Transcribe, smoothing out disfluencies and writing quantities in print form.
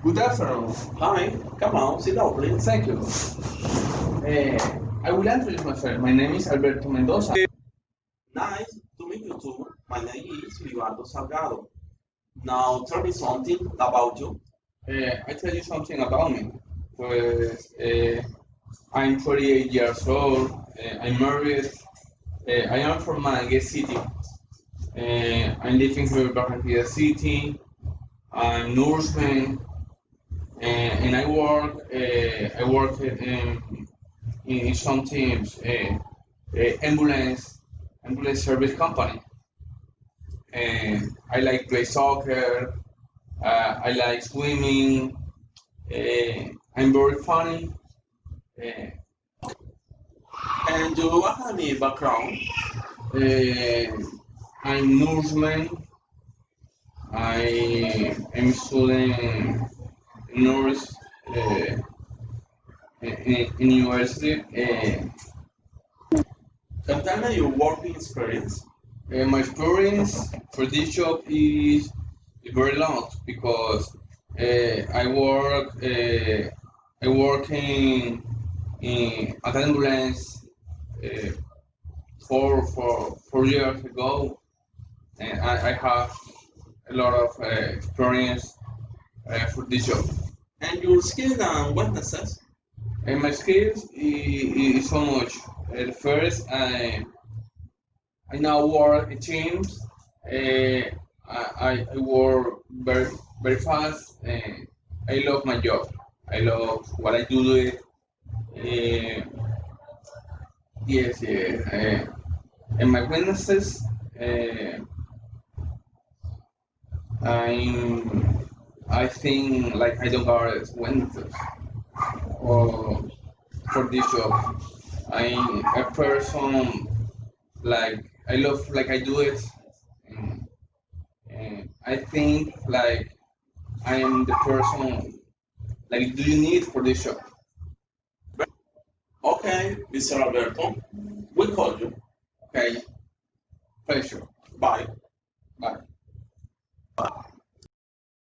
Good afternoon. Hi, come on, sit down, please. Thank you. I will introduce myself. My name is Alberto Mendoza. Nice to meet you too. My name is Ricardo Salgado. Now tell me something about you. I tell you something about me. Pues, I'm 28 years old. I'm married. I am from Mangue City. I'm living here in Barranquilla City. I'm nurseman, and I work in some teams, ambulance service company. And I like play soccer. I like swimming. I'm very funny. Uh, And you have any background? uh, I'm nurseman. I am studying nurse in university. Can tell me your working experience? My experience for this job is very long because I work in an ambulance uh, 4 years ago, and I have a lot of experience for this job. And your skills and weaknesses? And my skills is so much. First, I now work in teams. I work very fast. And I love my job. I love what I do with it. Yes, yes. And my weaknesses, I'm I think like I don't got weaknesses or for this job. I'm a person like I love like I do it. And, and I think like I am the person like do you need for this job? Okay, Mr. Alberto, we call you. Okay, pleasure. Bye.